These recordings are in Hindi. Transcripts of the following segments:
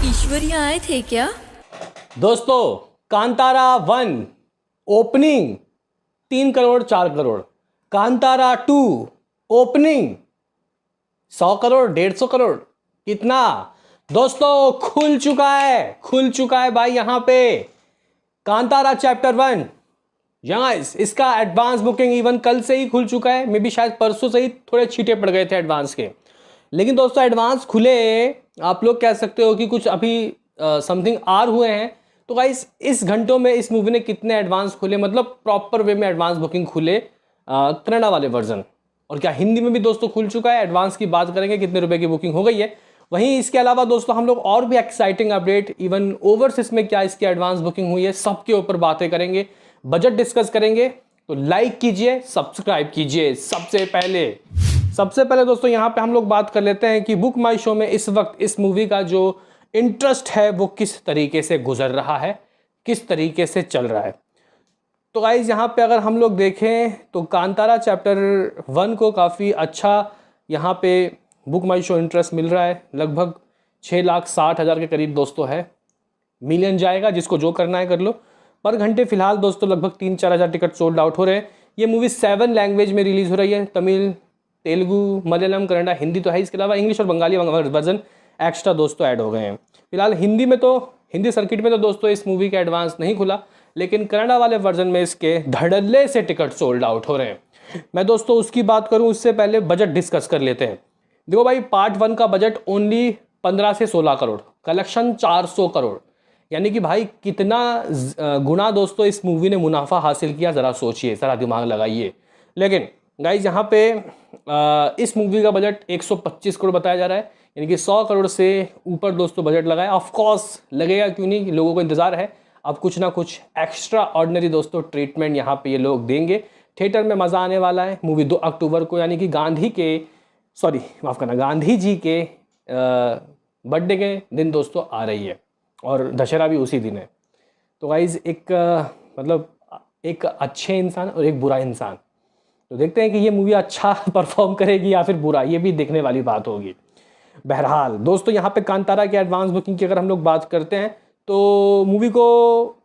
ईश्वरी आए थे क्या? दोस्तों, कांतारा 1 ओपनिंग 3 करोड़ 4 करोड़, कांतारा 2 ओपनिंग 100 करोड़ 150 करोड़, कितना दोस्तों खुल चुका है भाई यहाँ पे कांतारा चैप्टर 1। यहाँ इसका एडवांस बुकिंग इवन कल से ही खुल चुका है, मे बी शायद परसों से ही थोड़े छींटे पड़ गए थे एडवांस के। लेकिन दोस्तों एडवांस खुले, आप लोग कह सकते हो कि कुछ अभी समथिंग आर हुए हैं। तो गाइस इस घंटों में इस मूवी ने कितने एडवांस खुले, मतलब प्रॉपर वे में एडवांस बुकिंग खुले कन्नड़ा वाले वर्जन, और क्या हिंदी में भी दोस्तों खुल चुका है। एडवांस की बात करेंगे कितने रुपए की बुकिंग हो गई है। वहीं इसके अलावा दोस्तों हम लोग और भी एक्साइटिंग अपडेट, इवन ओवरसीज में क्या इसकी एडवांस बुकिंग हुई है, सबके ऊपर बातें करेंगे, बजट डिस्कस करेंगे। तो लाइक कीजिए, सब्सक्राइब कीजिए। सबसे पहले दोस्तों यहाँ पे हम लोग बात कर लेते हैं कि बुक माई शो में इस वक्त इस मूवी का जो इंटरेस्ट है वो किस तरीके से गुजर रहा है, किस तरीके से चल रहा है। तो गाइज यहाँ पे अगर हम लोग देखें तो कांतारा चैप्टर 1 को काफ़ी अच्छा यहाँ पे बुक माई शो इंटरेस्ट मिल रहा है। लगभग 6,60,000 के करीब दोस्तों है, मिलियन जाएगा, जिसको जो करना है कर लो। पर घंटे फिलहाल दोस्तों लगभग 3-4 हज़ार टिकट सोल्ड आउट हो रहे हैं। ये मूवी 7 लैंग्वेज में रिलीज़ हो रही है, तमिल, तेलुगु, मलयालम, कन्नड़ा, हिंदी तो है, इसके अलावा इंग्लिश और बंगाली वर्जन एक्स्ट्रा दोस्तों ऐड हो गए हैं। फिलहाल हिंदी सर्किट में तो दोस्तों इस मूवी का एडवांस नहीं खुला, लेकिन कन्नड़ा वाले वर्जन में इसके धड़ल्ले से टिकट सोल्ड आउट हो रहे हैं। मैं दोस्तों उसकी बात करूं उससे पहले बजट डिस्कस कर लेते हैं। देखो भाई, पार्ट 1 का बजट ओनली 15 से 16 करोड़, कलेक्शन 400 करोड़, यानी कि भाई कितना गुना दोस्तों इस मूवी ने मुनाफा हासिल किया, ज़रा सोचिए, ज़रा दिमाग लगाइए। लेकिन गाइज यहाँ पे इस मूवी का बजट 125 करोड़ बताया जा रहा है, यानी कि 100 करोड़ से ऊपर दोस्तों बजट लगाया। ऑफ कोर्स लगेगा, क्यों नहीं, लोगों को इंतज़ार है अब कुछ ना कुछ एक्स्ट्रा ऑर्डिनरी दोस्तों ट्रीटमेंट यहाँ पे ये लोग देंगे। थिएटर में मज़ा आने वाला है। मूवी 2 अक्टूबर को, यानी कि गांधी जी के बर्थडे के दिन दोस्तों आ रही है, और दशहरा भी उसी दिन है। तो गाइज एक अच्छे इंसान और एक बुरा इंसान, तो देखते हैं कि ये मूवी अच्छा परफॉर्म करेगी या फिर बुरा, ये भी देखने वाली बात होगी। बहरहाल दोस्तों यहाँ पे कांतारा की एडवांस बुकिंग की अगर हम लोग बात करते हैं तो मूवी को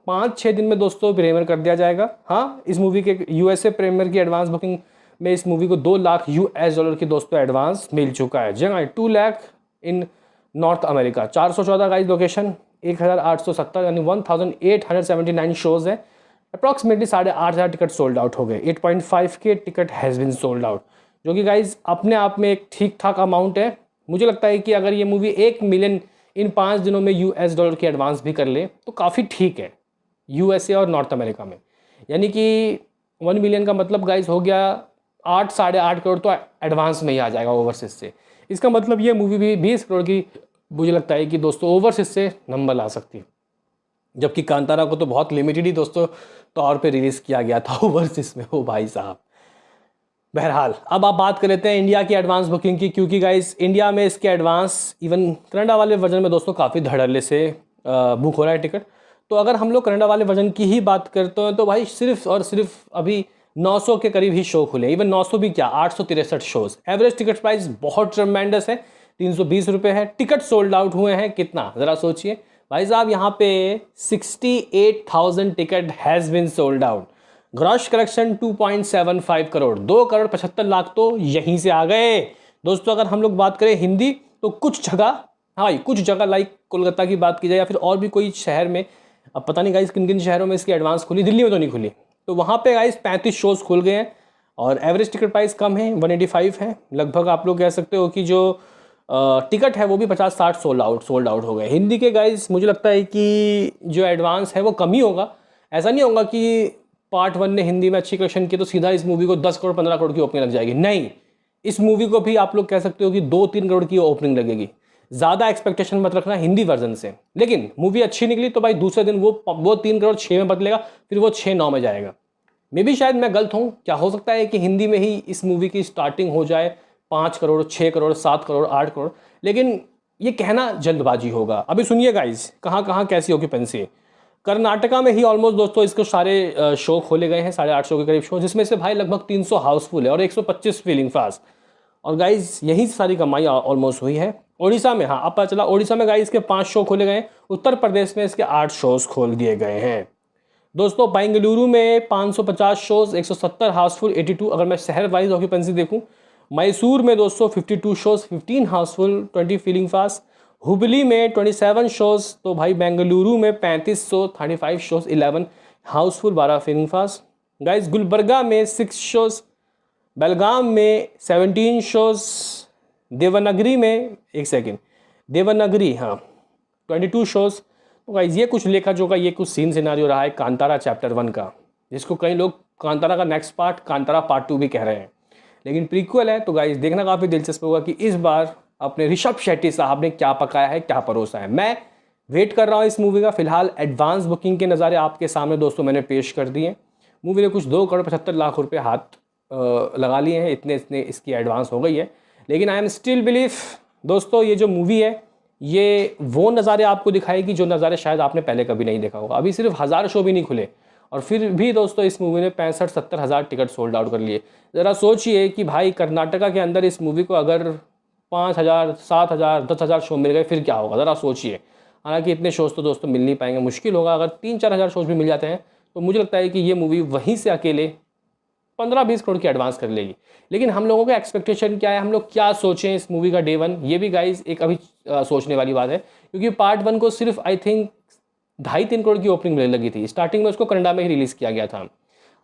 5-6 दिन में दोस्तों प्रीमियर कर दिया जाएगा। हाँ, इस मूवी के यूएसए प्रीमियर की एडवांस बुकिंग में इस मूवी को $2 लाख की दोस्तों एडवांस मिल चुका है। जगह 2 लाख इन नॉर्थ अमेरिका, 414 गाइज लोकेशन, 1870 यानी 1879 शोज़ हैं। अप्रॉक्सीमेटली 8,500 टिकट सोल्ड आउट हो गए। 8.5 के ticket has been sold out, जो कि गाइज अपने आप में एक ठीक ठाक अमाउंट है। मुझे लगता है कि अगर ये मूवी 1 मिलियन इन 5 दिनों में $US की एडवांस भी कर ले तो काफ़ी ठीक है यूएसए और नॉर्थ अमेरिका में। यानी कि 1 मिलियन का मतलब गाइज हो गया 8-8.5 करोड़ तो एडवांस में ही आ जाएगा ओवरसीज से। इसका मतलब ये मूवी भी 20 करोड़ की मुझे लगता है कि दोस्तों ओवरसीज से नंबर ला सकती है, जबकि कांतारा को तो बहुत लिमिटेड ही दोस्तों तौर पे रिलीज़ किया गया था ओवरसीज में, हो भाई साहब। बहरहाल अब आप बात कर लेते हैं इंडिया की एडवांस बुकिंग की, क्योंकि गाइस इंडिया में इसके एडवांस इवन कनाडा वाले वर्जन में दोस्तों काफ़ी धड़ल्ले से बुक हो रहा है टिकट। तो अगर हम लोग कनाडा वाले वर्जन की ही बात करते हैं तो भाई सिर्फ और सिर्फ अभी 900 के करीब ही शो खुले, इवन 900 भी क्या, 863 शोज़। एवरेज टिकट प्राइस बहुत ट्रेमेंडस है, 320 रुपये है। टिकट सोल्ड आउट हुए हैं कितना, ज़रा सोचिए भाई साहब, यहाँ पे 68,000 ticket has been sold out. Gross collection 2.75 crore, 2 crore 75 lakh तो यहीं से आ गए दोस्तों। अगर हम लोग बात करें हिंदी तो कुछ जगह लाइक कोलकाता की बात की जाए या फिर और भी कोई शहर में, अब पता नहीं गाइस किन किन शहरों में इसकी एडवांस खुली, दिल्ली में तो नहीं खुली, तो वहाँ पे गाइस 35 शोज़ खुल गए हैं और एवरेज टिकट प्राइस कम है, 185 है। लगभग आप लोग कह सकते हो कि जो टिकट है वो भी 50-60 सोल्ड आउट हो गए। हिंदी के गाइस मुझे लगता है कि जो एडवांस है वो कम ही होगा। ऐसा नहीं होगा कि पार्ट 1 ने हिंदी में अच्छी कलेक्शन की तो सीधा इस मूवी को 10 करोड़ 15 करोड़ की ओपनिंग लग जाएगी, नहीं, इस मूवी को भी आप लोग कह सकते हो कि 2-3 करोड़ की ओपनिंग लगेगी। ज़्यादा एक्सपेक्टेशन मत रखना हिंदी वर्जन से। लेकिन मूवी अच्छी निकली तो भाई दूसरे दिन वो 3 करोड़ 6 में बदलेगा, फिर वो 6-9 में जाएगा। मे भी शायद मैं गलत हूँ, क्या हो सकता है कि हिंदी में ही इस मूवी की स्टार्टिंग हो जाए 5 करोड़ 6 करोड़ 7 करोड़ 8 करोड़, लेकिन ये कहना जल्दबाजी होगा। अभी सुनिए गाइज कहाँ कहाँ कैसी ऑक्यूपेंसी। कर्नाटका में ही ऑलमोस्ट दोस्तों इसको सारे शो खोले गए हैं, 850 के करीब शो, जिसमें से भाई लगभग 300 हाउसफुल है और 125 फीलिंग फास्ट। और गाइज यही सारी कमाई ऑलमोस्ट हुई है। उड़ीसा में, हाँ अब पता चला, उड़ीसा में गाइज इसके 5 शो खोले गए, उत्तर प्रदेश में इसके 8 शोज़ खोल दिए गए हैं। दोस्तों बेंगलुरु में 550 शोज़, 170 हाउसफुल, 82 अगर मैं शहर वाइज ऑक्यूपेंसी देखूं। मैसूर में दोस्तों 52 shows, 15 Housefull, 20 feeling fast. Hubli में 27 शोज़, तो भाई बेंगलुरु में 35 show, 35 shows, 11 Housefull, 12 feeling fast. Guys Gulbarga में 6 शोज़, बेलगाम में 17 शोज़, देवनागरी में देवनागरी, हाँ 22 शोज़। तो गाइज ये कुछ लेखा जोखा, ये कुछ सीन सिनारियो रहा है कांतारा चैप्टर 1 का, जिसको कई लोग कांतारा का नेक्स्ट पार्ट, कांतारा पार्ट 2 भी कह रहे हैं, लेकिन प्रीक्वल है। तो गाइज देखना काफ़ी दिलचस्प होगा कि इस बार अपने ऋषभ शेट्टी साहब ने क्या पकाया है, क्या परोसा है। मैं वेट कर रहा हूँ इस मूवी का। फिलहाल एडवांस बुकिंग के नज़ारे आपके सामने दोस्तों मैंने पेश कर दिए। मूवी ने कुछ 2,75,00,000 हाथ लगा लिए हैं, इतने इसकी एडवांस हो गई है। लेकिन आई एम स्टिल बिलीव दोस्तों, ये जो मूवी है ये वो नज़ारे आपको दिखाएगी जो नज़ारे शायद आपने पहले कभी नहीं देखा होगा। अभी सिर्फ 1000 शो भी नहीं खुले और फिर भी दोस्तों इस मूवी ने 65-70 हज़ार टिकट सोल्ड आउट कर लिए। ज़रा सोचिए कि भाई कर्नाटका के अंदर इस मूवी को अगर 5,000, 7,000, 10,000 शो मिल गए फिर क्या होगा, ज़रा सोचिए। हालांकि इतने शोज़ तो दोस्तों मिल नहीं पाएंगे, मुश्किल होगा। अगर 3-4 हज़ार शोज़ भी मिल जाते हैं तो मुझे लगता है कि ये मूवी वहीं से अकेले 15-20 करोड़ की एडवांस कर लेगी। लेकिन हम लोगों का एक्सपेक्टेशन क्या है, हम लोग क्या सोचें इस मूवी का डे 1, ये भी गाइज एक अभी सोचने वाली बात है। क्योंकि पार्ट 1 को सिर्फ आई थिंक 2.5-3 करोड़ की ओपनिंग लगी थी। स्टार्टिंग में उसको कन्नडा में ही रिलीज़ किया गया था।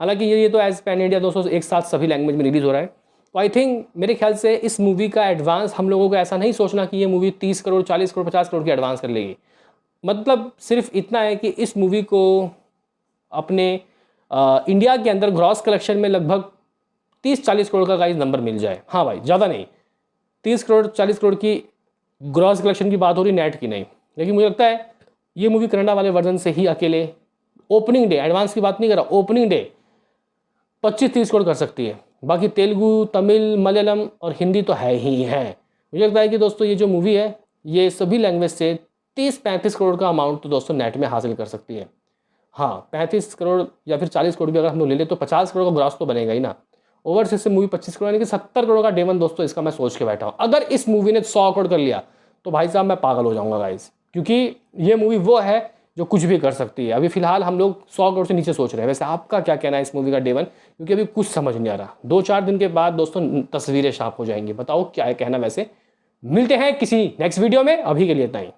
हालांकि ये तो एज पैन इंडिया दोस्तों एक साथ सभी लैंग्वेज में रिलीज़ हो रहा है। तो आई थिंक मेरे ख्याल से इस मूवी का एडवांस हम लोगों को ऐसा नहीं सोचना कि ये मूवी 30 करोड़, 40 करोड़, 50 करोड़ की एडवांस कर लेगी। मतलब सिर्फ इतना है कि इस मूवी को अपने इंडिया के अंदर ग्रॉस कलेक्शन में लगभग 30-40 करोड़ का गाइस नंबर मिल जाए। हाँ भाई, ज़्यादा नहीं, 30 करोड़ 40 करोड़ की ग्रॉस कलेक्शन की बात हो रही, नेट की नहीं। लेकिन मुझे लगता है ये मूवी कन्नडा वाले वर्जन से ही अकेले ओपनिंग डे, एडवांस की बात नहीं कर रहा, ओपनिंग डे 25-30 करोड़ कर सकती है। बाकी तेलुगु, तमिल, मलयालम और हिंदी तो है ही है। मुझे लगता है कि दोस्तों ये जो मूवी है ये सभी लैंग्वेज से 30-35 करोड़ का अमाउंट तो दोस्तों नेट में हासिल कर सकती है। हाँ 35 करोड़ या फिर 40 करोड़ भी अगर हम लोग ले लें तो 50 करोड़ का ग्रॉस तो बनेगा ही ना। ओवरसीज से मूवी 25 करोड़ यानी कि 70 करोड़ का डे 1 दोस्तों इसका मैं सोच के बैठा हूँ। अगर इस मूवी ने 100 करोड़ कर लिया तो भाई साहब मैं पागल हो जाऊँगा गाइस, क्योंकि ये मूवी वो है जो कुछ भी कर सकती है। अभी फिलहाल हम लोग 100 करोड़ से नीचे सोच रहे हैं। वैसे आपका क्या कहना है इस मूवी का डे 1, क्योंकि अभी कुछ समझ नहीं आ रहा। 2-4 दिन के बाद दोस्तों तस्वीरें साफ हो जाएंगी। बताओ क्या है कहना। वैसे मिलते हैं किसी नेक्स्ट वीडियो में, अभी के लिए इतना ही।